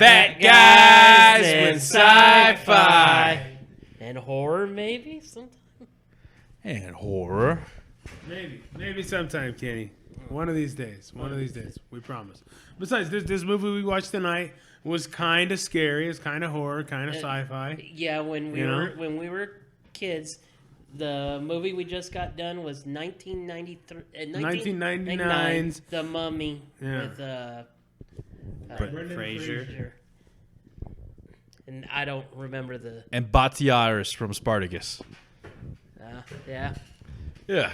Fat Guys with Sci Fi. And horror, maybe sometime. And horror. Maybe sometime, Kenny. One of these days. We promise. Besides, this movie we watched tonight was kind of scary. It's kind of horror, kind of sci-fi. Yeah, when we were kids, the movie we just got done was 1999's The Mummy with Brendan Fraser. And I don't remember the. And Batiaris from Spartacus. Yeah. Yeah.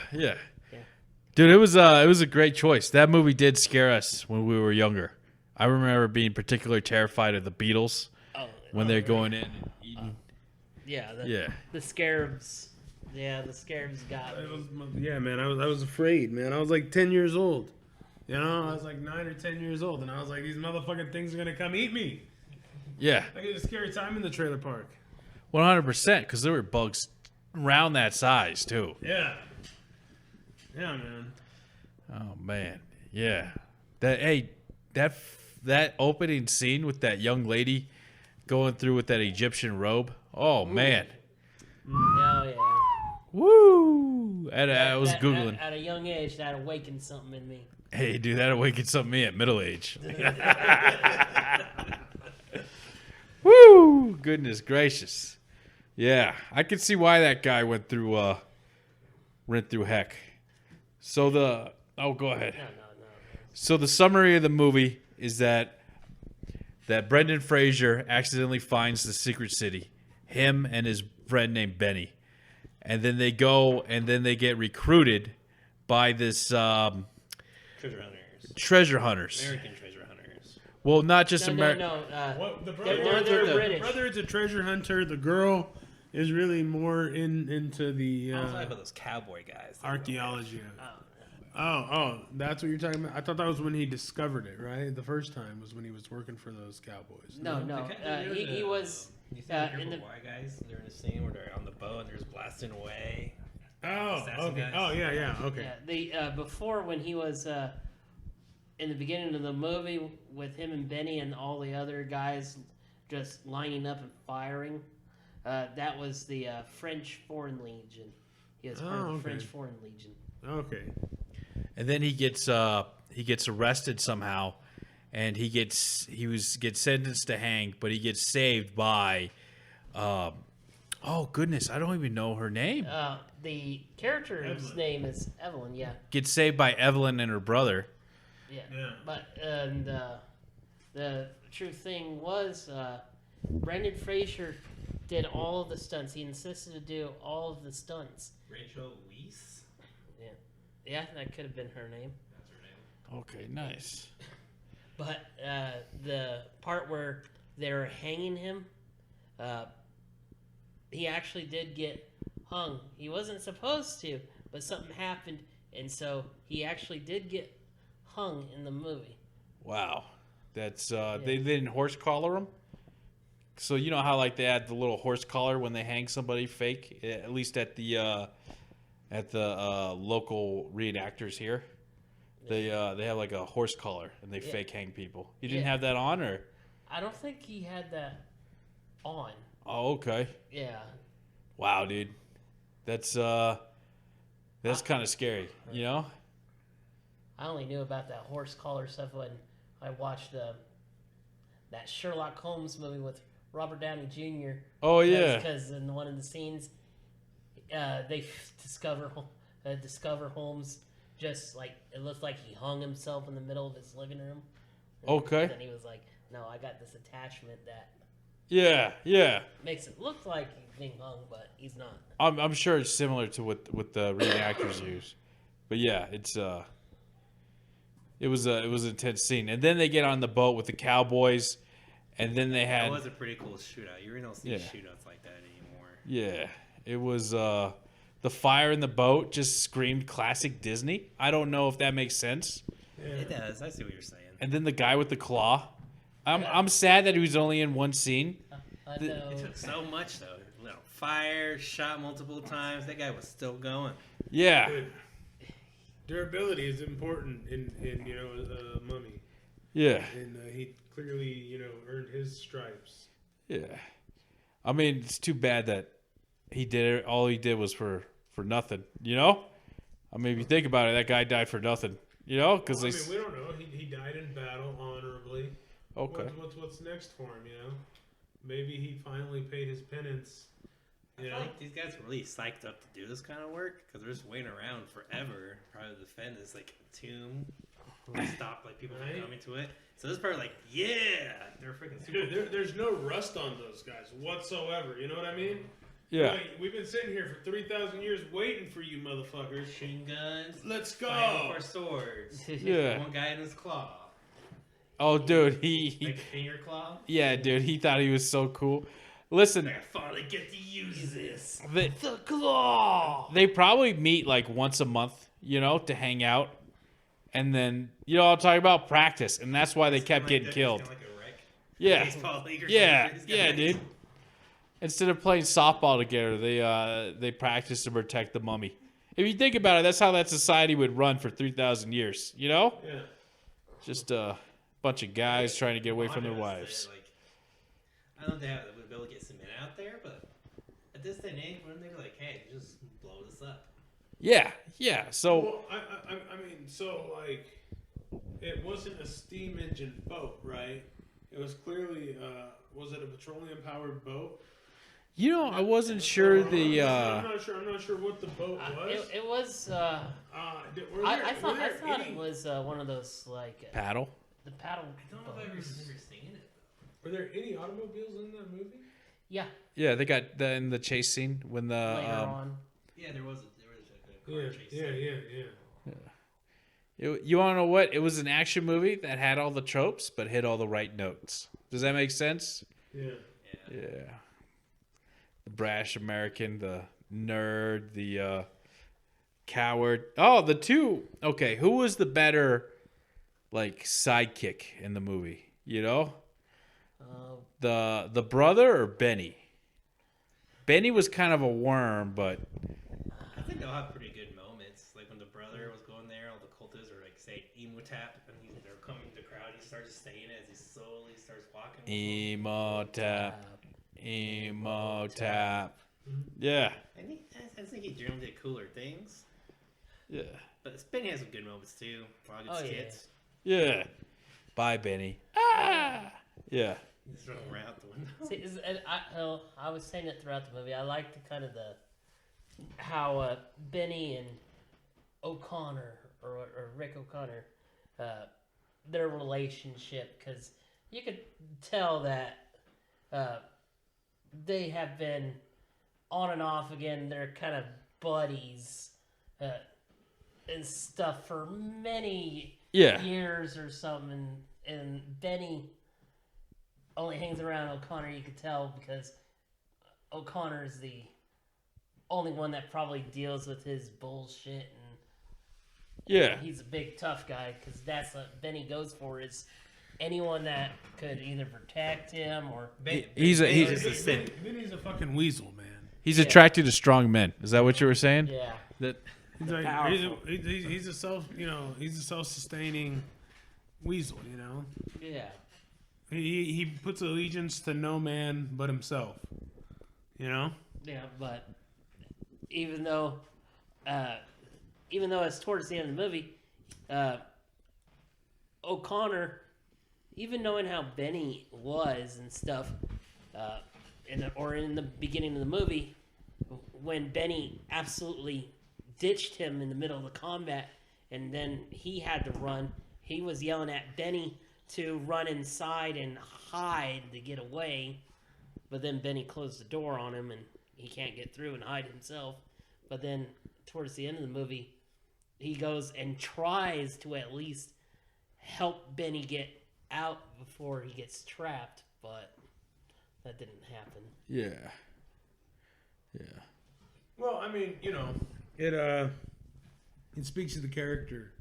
Dude, it was a great choice. That movie did scare us when we were younger. I remember being particularly terrified of the Beatles when they're going in and eating. The scarabs. Yeah, the scarabs got me. Yeah, man, I was afraid, man. I was like 10 years old. You know, I was like 9 or 10 years old, and I was like, these motherfucking things are gonna come eat me. Yeah. I had a scary time in the trailer park. 100%, because there were bugs around that size too. Yeah, man. Oh man, yeah. That opening scene with that young lady going through with that Egyptian robe. Oh man. Oh yeah. Woo! I was Googling. At a young age, that awakened something in me. Hey, dude, that awakened something in me at middle age. Woo! Goodness gracious. Yeah, I can see why that guy went through heck. So go ahead. No. So the summary of the movie is that Brendan Fraser accidentally finds the secret city, him and his friend named Benny, and then they go and then they get recruited by this treasure hunters. American treasure hunters. Well, not just American. No. The They're British. brother is a treasure hunter. The girl is really more into the I was talking about those cowboy guys. archaeology. Oh, that's what you're talking about? I thought that was when he discovered it, right? The first time was when he was working for those cowboys. No. He was You see the group of white guys? They're in a scene where they're on the boat and they're just blasting away. Oh, okay. guys. Oh, yeah, okay. Yeah, before when he was in the beginning of the movie with him and Benny and all the other guys just lining up and firing. That was the French Foreign Legion. He was part of the French Foreign Legion. Okay. And then he gets arrested somehow, and he gets sentenced to hang, but he gets saved by, oh goodness, I don't even know her name. The character's name is Evelyn. Yeah. Gets saved by Evelyn and her brother. Yeah. But the true thing was Brendan Fraser did all of the stunts. He insisted to do all of the stunts. Rachel Weisz? Yeah, that could have been her name. That's her name. Okay, nice. But the part where they were hanging him, he actually did get hung. He wasn't supposed to, but something happened, and so he actually did get hung in the movie. Wow. That's they didn't horse collar him? So you know how like they had the little horse collar when they hang somebody fake, at least at the local reenactors here. They have like a horse collar and they fake hang people. You didn't have that on, or? I don't think he had that on. Oh, okay. Yeah. Wow, dude. That's kind of scary, you know? I only knew about that horse collar stuff when I watched that Sherlock Holmes movie with Robert Downey Jr. Oh, yeah. Because in one of the scenes, they discover Holmes just like it looked like he hung himself in the middle of his living room. Okay. And he was like, "No, I got this attachment that Yeah. makes it look like he's being hung, but he's not." I'm sure it's similar to what the reenactors use, but yeah, it was an intense scene. And then they get on the boat with the cowboys, and then they had. That was a pretty cool shootout. You really don't see shootouts like that anymore. Yeah, it was. The fire in the boat just screamed classic Disney. I don't know if that makes sense. Yeah. It does. I see what you're saying. And then the guy with the claw. I'm sad that he was only in one scene. It took so much though. Fire, shot multiple times. That guy was still going. Yeah. Dude, durability is important in Mummy. Yeah. And he clearly, earned his stripes. Yeah. I mean, it's too bad that he did it. All he did was for nothing, I mean, if you think about it, that guy died for nothing, because we don't know. He died in battle honorably. Okay. What's next for him? Maybe he finally paid his penance. I feel like these guys are really psyched up to do this kind of work because they're just waiting around forever, probably to defend this tomb, stop people from coming to it. So this part, they're freaking super. Dude, there's no rust on those guys whatsoever. You know what I mean? Yeah. We've been sitting here for 3,000 years waiting for you, motherfuckers. Machine guns. Let's go. Fighting for swords. Yeah. One guy in his claw. Oh, dude, he Like a finger claw. yeah, dude, he thought he was so cool. Listen, I finally get to use this. the claw. They probably meet once a month, to hang out. And then, I'll talk about practice. And that's why they kept getting killed. Kind of like a wreck. Yeah. Baseball league or Yeah, something. yeah, dude. Instead of playing softball together, they practice to protect the mummy. If you think about it, that's how that society would run for 3,000 years, Yeah. Just a bunch of guys trying to get away from their wives. I don't know if they would be able to get some men out there, but at this day and age, wouldn't they be like, hey, just blow this up? Yeah, yeah. So, Well, I mean, it wasn't a steam engine boat, right? It was clearly, was it a petroleum powered boat? I wasn't sure I'm not sure what the boat was. It was. I thought it was one of those paddle. the paddle. I don't know if I've ever seen it. Were there any automobiles in that movie? Yeah. Yeah, they got in the chase scene when the Later on. Yeah, there was a car chase. Yeah. You want to know what? It was an action movie that had all the tropes but hit all the right notes. Does that make sense? Yeah. Yeah. The brash American, the nerd, the coward. Oh, the two. Okay, who was the better sidekick in the movie? The brother or Benny? Benny was kind of a worm, but I think they'll have pretty good moments. Like when the brother was going there, all the cultists are say emo tap, and they're coming to the crowd. He starts saying it as he slowly starts walking. emo tap. Yeah. I think he generally did cooler things. Yeah. But Benny has some good moments too. A lot of good skits. Yeah. Bye, Benny. Ah. Yeah. He's running around out the window. See, I was saying it throughout the movie. I liked how Benny and O'Connor or Rick O'Connor, their relationship, because you could tell that they have been on and off again. They're kind of buddies and stuff for many years or something. And Benny only hangs around O'Connor, you could tell, because O'Connor is the only one that probably deals with his bullshit, and he's a big tough guy, because that's what Benny goes for, is anyone that could either protect him or... He's Benny's a fucking weasel, man. He's attracted to strong men. Is that what you were saying? Yeah. He's a self-sustaining weasel, Yeah. He puts allegiance to no man but himself. Yeah, but even though it's towards the end of the movie, O'Connor, even knowing how Benny was and stuff, in the beginning of the movie, when Benny absolutely ditched him in the middle of the combat, and then he had to run, he was yelling at Benny to run inside and hide to get away, but then Benny closed the door on him and he can't get through and hide himself. But then towards the end of the movie, he goes and tries to at least help Benny get out before he gets trapped, but that didn't happen. Yeah. Well, I mean, it speaks to the character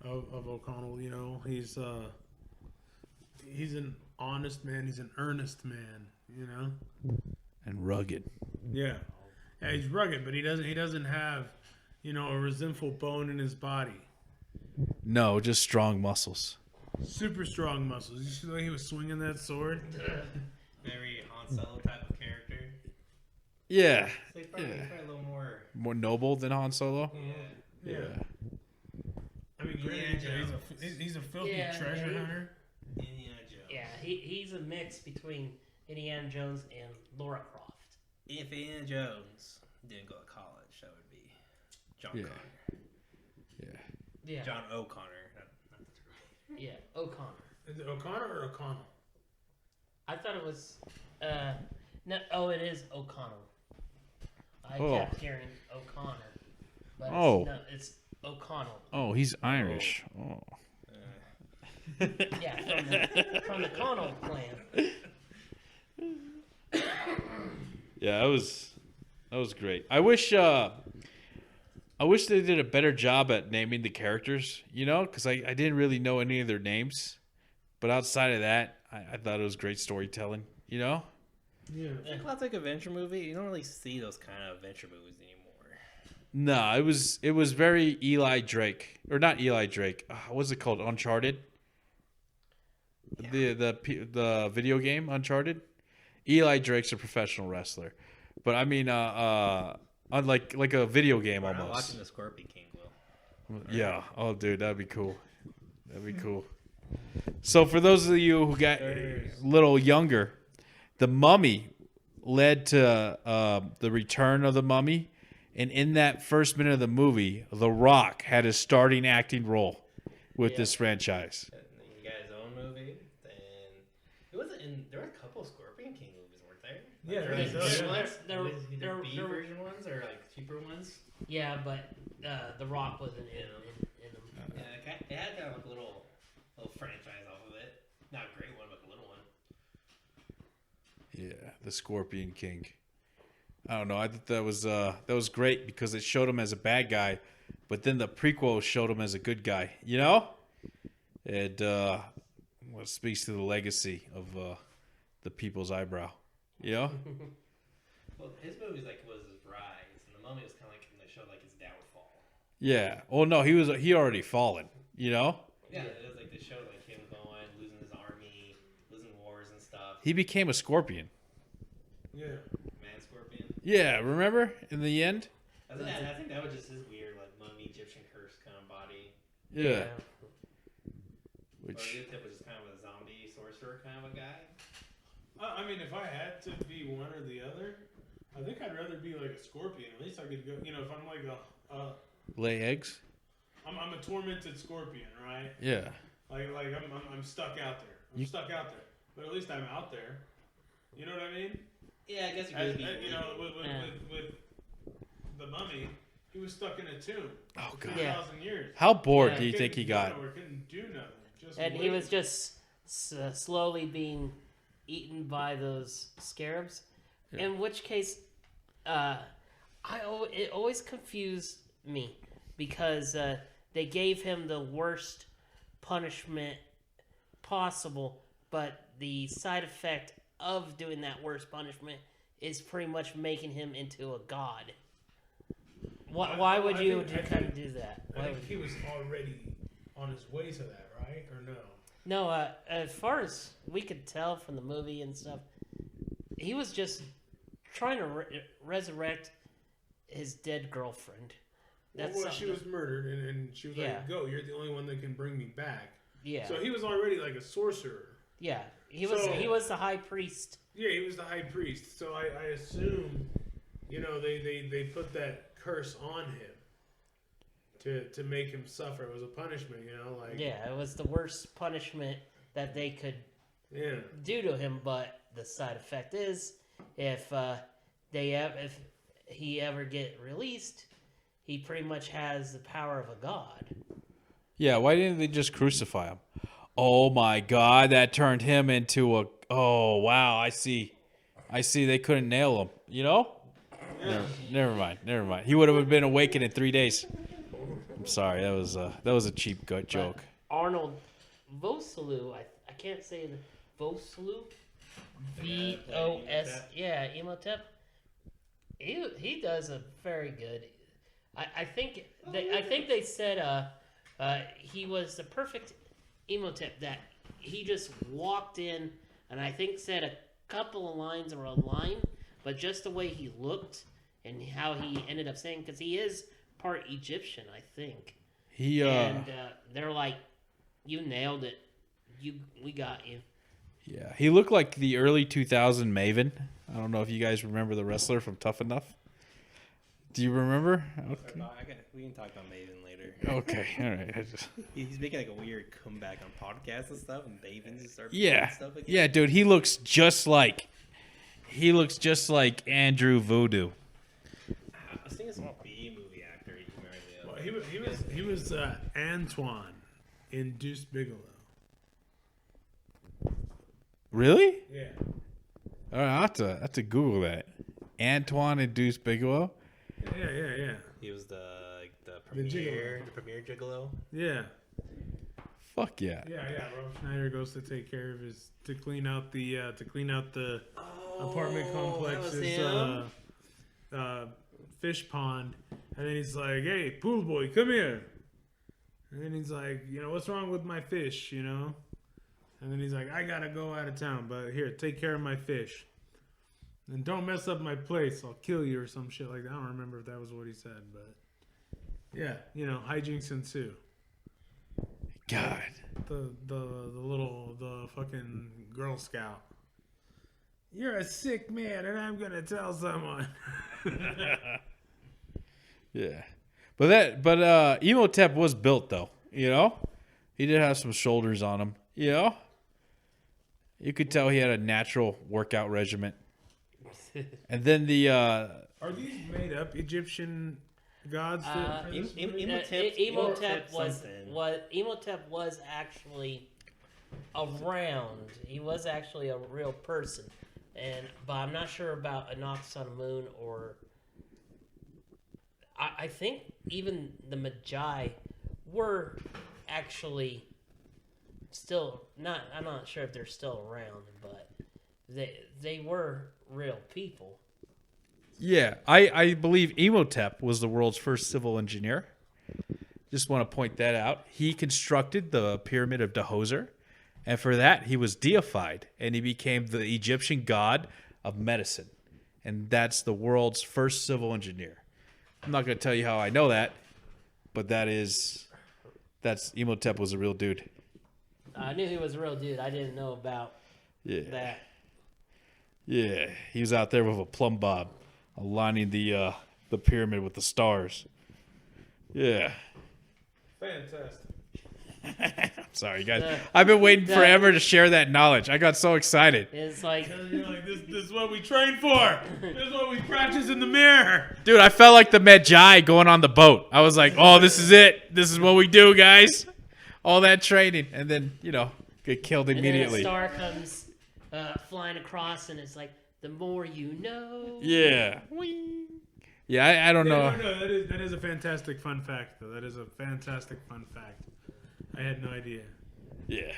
of O'Connell. He's an honest man. He's an earnest man. And rugged. Yeah, he's rugged, but he doesn't have a resentful bone in his body. No, just strong muscles. Super strong muscles. You see the way he was swinging that sword? Very Han Solo type of character. Yeah. So he's probably a little more. More noble than Han Solo. Yeah. I mean, Indiana granted, Jones. he's a filthy Yeah, treasure yeah. hunter. Indiana Jones. Yeah, he's a mix between Indiana Jones and Laura Croft. If Indiana Jones didn't go to college, that would be John Yeah. Connor. Yeah. Yeah, John O'Connor. Not the yeah, O'Connor. Is it O'Connor or O'Connell? I thought it was, no, oh, it is O'Connell. I Oh. kept hearing O'Connor, but Oh. no, it's O'Connell. Oh, he's Irish. Oh. Yeah, from the Connell clan. Yeah, that was great. I wish they did a better job at naming the characters, because I didn't really know any of their names. But outside of that, I thought it was great storytelling, Yeah. It's a classic adventure movie. You don't really see those kind of adventure movies anymore. No, it was very Eli Drake. Or not Eli Drake. What's it called? Uncharted? Yeah. The video game Uncharted? Eli Drake's a professional wrestler. But I mean unlike like a video game We're not almost. watching the Scorpion King, Will. Yeah. Oh, dude, that'd be cool. That'd be cool. So, for those of you who got a little younger, The Mummy led to the return of the Mummy, and in that first minute of the movie, The Rock had a starting acting role with this franchise. And then you got his own movie. Then it wasn't in. There were a couple of Scorpion King movies, weren't there? Yeah, Like, there there was. was There- either there- B there- version ones or like cheaper ones. Yeah, but The Rock wasn't in them. Yeah, it had kind of like a little franchise off of it. Not a great one, but a little one. Yeah, the Scorpion King. I don't know. I thought that was great because it showed him as a bad guy, but then the prequel showed him as a good guy. It speaks to the legacy of the people's eyebrow. Well, his movies was his rise, and the Mummy was kind of like they showed like his downfall. Yeah. Oh no, he already fallen. Yeah, it was like they showed like him going, losing his army, losing wars and stuff. He became a scorpion. Yeah. Man Scorpion. Yeah, remember in the end? I think that was just his weird like mummy Egyptian curse kind of body. Yeah. Or Which the tip was just kind of a zombie sorcerer kind of a guy. I mean, if I had to be one or the other, I think I'd rather be like a scorpion. At least I could go. If I'm like lay eggs. I'm a tormented scorpion, right? Yeah. Like I'm stuck out there. I'm stuck out there. But at least I'm out there. You know what I mean? Yeah, I guess you As, could be. with the Mummy, he was stuck in a tomb Oh for god. 3,000 years. How bored Yeah. do you think he got? Couldn't do nothing. Just And he wait. was just slowly being eaten by those scarabs. Yeah. In which case, it always confused me because they gave him the worst punishment possible, but the side effect of doing that worst punishment is pretty much making him into a god. Why would you kind of do that? I Why think would he was already on his way to that, right? Or no? No, as far as we could tell from the movie and stuff, he was just trying to resurrect his dead girlfriend. That's Well, she something was murdered, and she was Yeah. like, "Go, you're the only one that can bring me back." yeah, So he was already like a sorcerer. yeah. He was the high priest. Yeah, he was the high priest. So I assume, they put that curse on him to make him suffer. It was a punishment, Yeah, it was the worst punishment that they could Yeah. do to him. But the side effect is, if he ever get released, he pretty much has the power of a god. Yeah, why didn't they just crucify him? Oh my god, that turned him into a oh wow, I see. They couldn't nail him, Never mind. He would have been awakened in 3 days. I'm sorry, that was a cheap gut joke. Arnold Vosloo, I can't say the Vosloo, VOS, yeah, Emotep. He does a very good. I think they said he was the perfect Emotep that he just walked in and I think said a couple of lines or a line, but just the way he looked and how he ended up saying, because he is part Egyptian, I think. And they're like, "You nailed it. We got you." Yeah, he looked like the early 2000 Maven. I don't know if you guys remember the wrestler from Tough Enough. Do you remember? Okay. We can talk about Maven later. Okay, all right. He's making like a weird comeback on podcasts and stuff, and Maven just started Yeah, doing stuff again. yeah, dude. He looks just like Andrew Voodoo. I was thinking some B movie actor. He He was Antoine in Deuce Bigelow. Really? Yeah. All right, I have to Google that. Antoine and Deuce Bigelow. Yeah. He was the gigolo. premier gigolo. Yeah. Fuck yeah. Yeah. Rob Schneider goes to take care of to clean out the apartment complex's fish pond, and then he's like, "Hey, pool boy, come here." And then he's like, "What's wrong with my fish?" And then he's like, "I gotta go out of town, but here, take care of my fish. And don't mess up my place. I'll kill you," or some shit like that. I don't remember if that was what he said, but yeah, hijinks ensue. God. The fucking Girl Scout. "You're a sick man, and I'm gonna tell someone." Yeah, but Emotep was built though. He did have some shoulders on him. You could tell he had a natural workout regimen. And then the Are these made up Egyptian gods? Emotep was actually around. He was actually a real person, but I'm not sure about Enoch's on the moon or. I think even the Magi were actually still not. I'm not sure if they're still around, but they were real people. Yeah, I believe Emotep was the world's first civil engineer. Just want to point that out. He constructed the pyramid of Djoser, and for that he was deified, and he became the Egyptian god of medicine. And that's the world's first civil engineer. I'm not going to tell you how I know that, but that's Emotep was a real dude. I knew he was a real dude. I didn't know about that. Yeah, he was out there with a plumb bob, aligning the pyramid with the stars. Yeah. Fantastic. I'm sorry, guys. I've been waiting forever to share that knowledge. I got so excited. It's like, You're like, this is what we train for. This is what we practice in the mirror. Dude, I felt like the Magi going on the boat. I was like, oh, this is it. This is what we do, guys. All that training. And then, get killed immediately. And then a star comes flying across, and it's like, the more you know. Yeah. Whee. Yeah, I don't know. No, that is a fantastic fun fact, though. That is a fantastic fun fact. I had no idea. Yeah.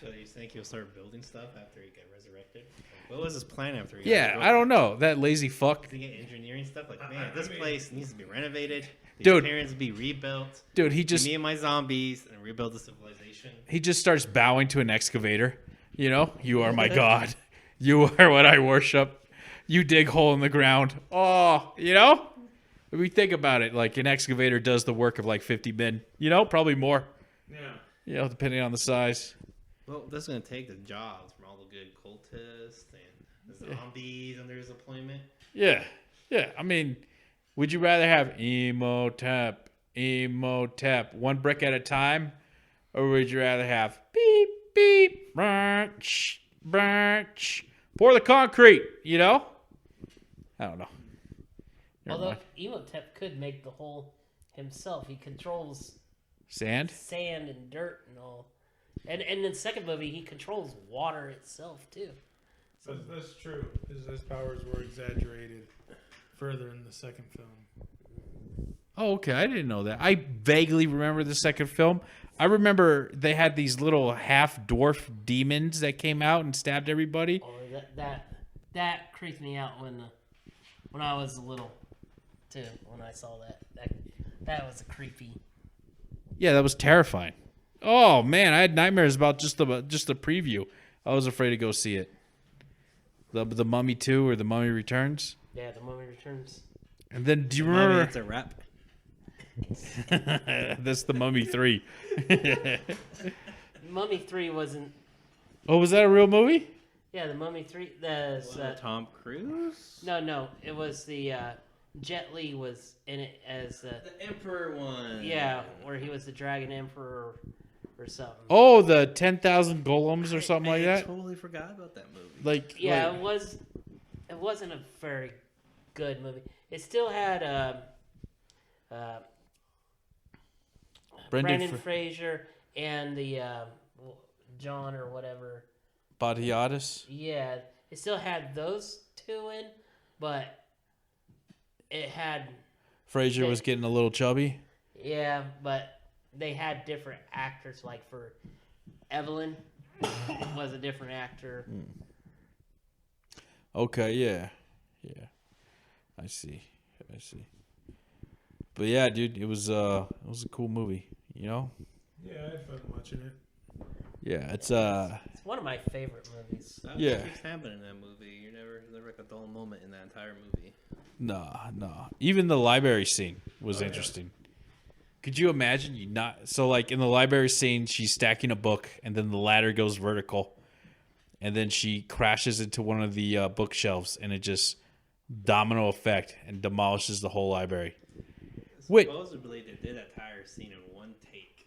So do you think he'll start building stuff after he got resurrected? What was his plan after he got Yeah, resurrected? I don't know. That lazy fuck. Did he get engineering stuff? Like, man, this place needs to be renovated. These Dude. parents be rebuilt. Dude, he Me and my zombies and rebuild the civilization. just starts bowing to an excavator. You are my god. You are what I worship. You dig hole in the ground. Oh, If we think about it, like an excavator does the work of like 50 men. Probably more. Yeah. Depending on the size. Well, that's going to take the jobs from all the good cultists and the zombies under his deployment. Yeah. Yeah. I mean, would you rather have Emotep, one brick at a time? Or would you rather have beep, beep, brunch, brunch, pour the concrete, I don't know. Never Although mind. Emotep could make the hole himself. He controls Sand? sand and dirt and all. And in the second movie, he controls water itself, too. That's true. His powers were exaggerated further in the second film. Oh, okay. I didn't know that. I vaguely remember the second film. I remember they had these little half-dwarf demons that came out and stabbed everybody. Oh, that creeped me out when I was little, too. When I saw that was a creepy. Yeah, that was terrifying. Oh man, I had nightmares about just the preview. I was afraid to go see it. The Mummy 2 or the Mummy Returns. Yeah, the Mummy Returns. And then do you Mommy, remember? it's a wrap. That's the Mummy 3. Mummy 3 wasn't. Oh, was that a real movie? Yeah, the Mummy 3. The Tom Cruise? no, it was the Jet Li was in it as The Emperor one. yeah, where he was the Dragon Emperor or something. Oh, the 10,000 Golems or something like I that. totally forgot about that movie. Like Yeah, like- it wasn't a very good movie. It still had Brendan Fraser and the John or whatever. Batiatus. Yeah, it still had those two in, but it had Fraser was getting a little chubby. yeah, but they had different actors. Like for Evelyn was a different actor. Okay, yeah. I see. But yeah, dude, it was a cool movie, you know? Yeah, I had fun watching it. Yeah, it's It's one of my favorite movies. That yeah. keeps happening in that movie. You're never like a dull moment in that entire movie. Nah. Even the library scene was interesting. Could you imagine so like in the library scene, she's stacking a book and then the ladder goes vertical and then she crashes into one of the bookshelves and it just domino effect and demolishes the whole library. Wait. Supposedly they did that entire scene in one take.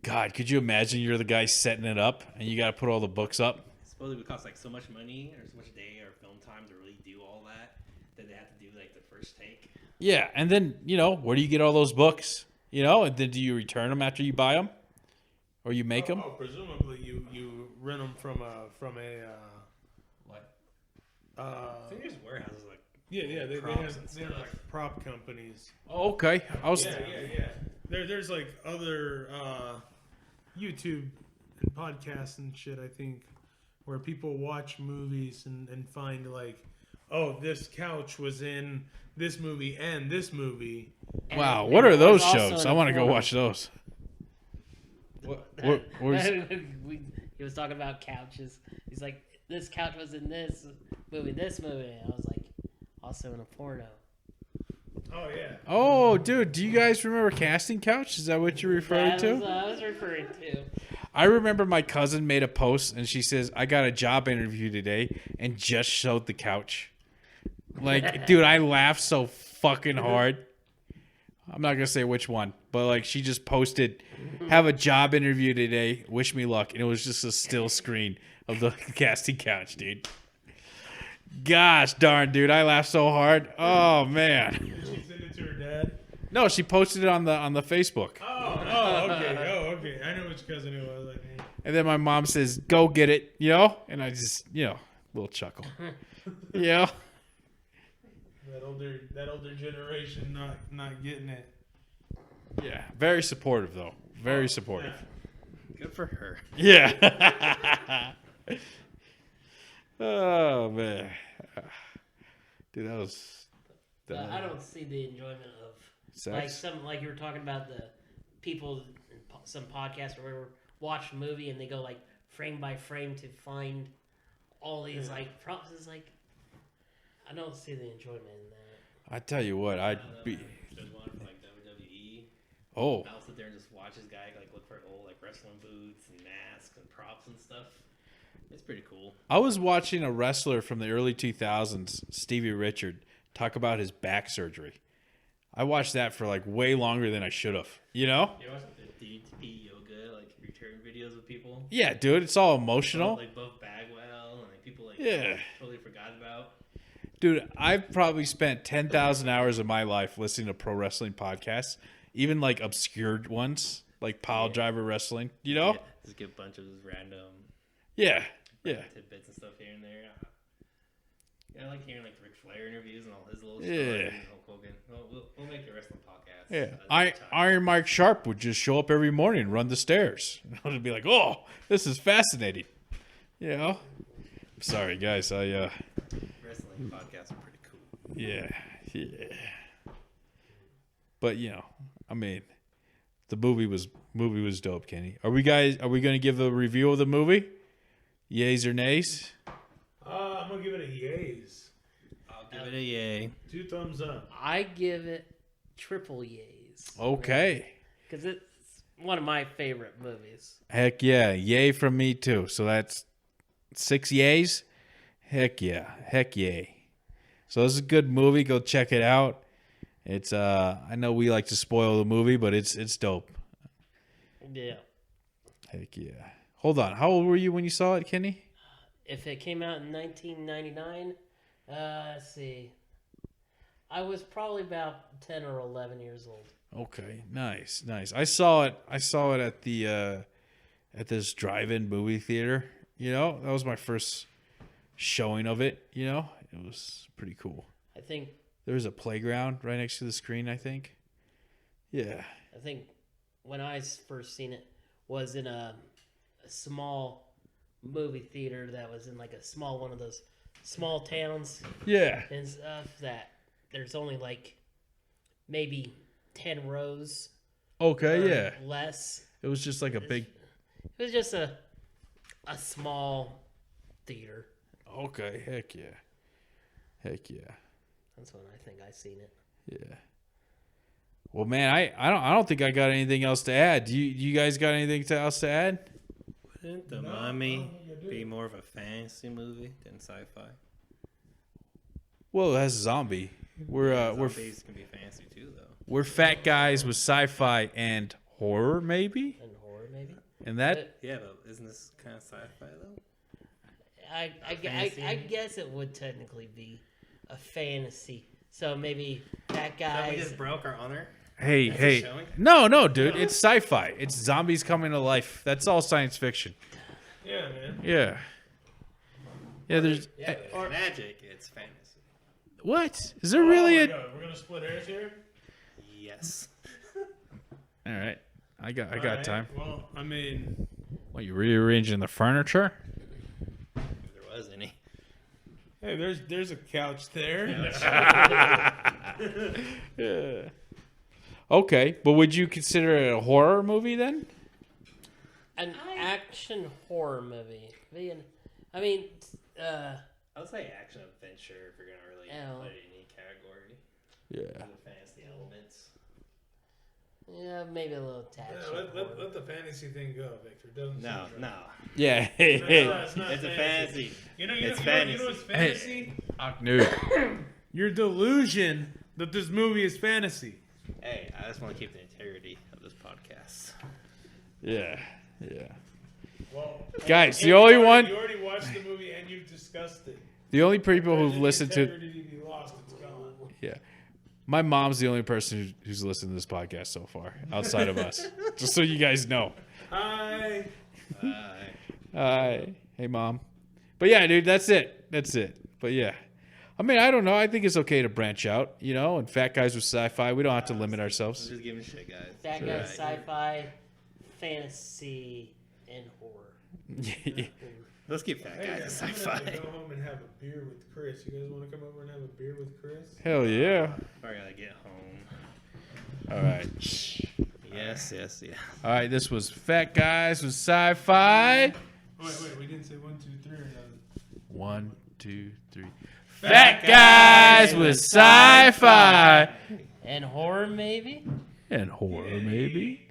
God, could you imagine you're the guy setting it up and you got to put all the books up? Supposedly it would cost like so much money or so much day or film time to really do all that they have to do like the first take. Yeah, and then, where do you get all those books? And then do you return them after you buy them? Or you make them? Oh, presumably you rent them from a What? uh I think there's warehouses like yeah they props have and they're stuff. like prop companies. Oh, okay. Yeah. There's like other YouTube and podcasts and shit, I think, where people watch movies and find like, oh, this couch was in this movie and this movie. And Wow, it what are was those also shows? in I a want to go porno. watch those. He was talking about couches. He's like, this couch was in this movie. And I was like, also in a porno. Oh yeah. Oh, dude, do you guys remember Casting Couch? Is that what you're referring That to? was, I was referring to. I remember my cousin made a post and she says, I got a job interview today and just showed the couch. Like, dude, I laughed so fucking hard. I'm not going to say which one, but like she just posted, have a job interview today. Wish me luck. And it was just a still screen of the casting couch, dude. Gosh darn, dude. I laughed so hard. Oh, man. Did she send it to her dad? No, she posted it on the Facebook. Oh, okay. I know which cousin it was. And then my mom says, go get it, And I just, little chuckle. That older generation not getting it. Yeah. Very supportive, though. Very supportive. good for her. Yeah. Oh, man. Dude, that was... I don't see the enjoyment of Sex? like you were talking about the people in some podcasts where we watch a movie and they go like frame by frame to find all these like props. It's like I don't see the enjoyment in that. I tell you what, I'd be... There's one from like WWE. Oh. I'll sit there and just watch this guy like look for old like wrestling boots and masks and props and stuff. It's pretty cool. I was watching a wrestler from the early 2000s, Stevie Richard, talk about his back surgery. I watched that for like way longer than I should have. You watch like the DDP yoga like return videos of people. Yeah, dude, it's all emotional. Like both Bagwell and like people like Yeah. totally forgot about. Dude, I've probably spent 10,000 hours of my life listening to pro wrestling podcasts, even like obscure ones, like Pile Driver Wrestling, Yeah, just get a bunch of just random Yeah. tidbits and stuff here and there. Yeah, I like hearing like Ric Flair interviews and all his little Yeah. stories and Hulk Hogan. We'll make the wrestling podcast. Yeah. another time. Iron Mike Sharp would just show up every morning and run the stairs. I would be like, oh, this is fascinating. Sorry, guys. Wrestling podcasts are pretty cool. Yeah. But, I mean, the movie was dope, Kenny. Are we gonna give a review of the movie? Yays or nays? I'm gonna give it a yays. I'll give it a yay. 2 thumbs up. I give it triple yays. Okay. Because it's one of my favorite movies. Heck yeah. Yay from me too. So that's 6 yays? Heck yeah. Heck yay. So this is a good movie. Go check it out. It's I know we like to spoil the movie, but it's dope. Yeah. Heck yeah. Hold on. How old were you when you saw it, Kenny? If it came out in 1999, let's see. I was probably about 10 or 11 years old. Okay. Nice. I saw it at the at this drive-in movie theater. You know, that was my first showing of it, you know. It was pretty cool. I think There was a playground right next to the screen, I think. Yeah. when I first seen it was in a small movie theater that was in like a small one of those small towns Yeah. and stuff that there's only like maybe 10 rows Okay, or yeah. less. It was just like a big... It was just a small theater. Okay, heck yeah. Heck yeah. That's when I think I seen it. Yeah. Well, man, I don't think I got anything else to add. Do you guys got anything else to add? Wouldn't The Mummy be more of a fantasy movie than sci-fi? Well, that's zombie. We're Zombies can be fantasy too, though. we're fat guys with sci-fi and horror, maybe. And horror, maybe. And that Yeah, but isn't this kind of sci-fi though? I guess it would technically be a fantasy. So maybe that So we guy. just broke our honor. hey That's hey a showing? no dude, it's sci-fi. It's zombies coming to life. That's all science fiction. Yeah, man. Yeah. Yeah. There's Yeah, but it's magic. It's fantasy. what is there really a? We're gonna split hairs here. Yes. All right, I got Alright, time. Well, I mean, What, you rearranging the furniture? If there was any. hey, there's a couch there. Yeah. Okay, but would you consider it a horror movie then? An action horror movie. I mean, I would say action adventure if you're gonna really Oh. put it in any category. Yeah. The fantasy elements. yeah, maybe a little touch. Yeah, of let horror. the fantasy thing go, Victor. Doesn't No, sound right. no. Yeah. Hey, hey. It's not It's a fantasy. You know, It's you fantasy. know what's fantasy? Dude. Your delusion that this movie is fantasy. Hey, I just want to keep the integrity of this podcast. Yeah. Yeah. Well, Guys, and the only you one, already watched the movie and you've discussed it. the only people who've If the listened to, integrity be lost, it's gone. yeah, my mom's the only person who's listened to this podcast so far, outside of us. Just so you guys know. Hi. Hey, mom. But yeah, dude, that's it. But yeah, I mean, I don't know. I think it's okay to branch out, you know. And Fat Guys with Sci-Fi, we don't have to limit I'm ourselves. just giving shit, guys. That Sure. guy's sci-fi, fantasy, and horror. Let's keep Fat Hey, Guys I'm Sci-Fi. gonna have to go home and have a beer with Chris. You guys want to come over and have a beer with Chris? Hell yeah! I gotta get home. All right, Yes. all right. This was Fat Guys with Sci-Fi. Wait. We didn't say 1, 2, 3 or nothing. 1, 2, 3. Fat Guys with Sci-Fi And horror, maybe? and horror, maybe.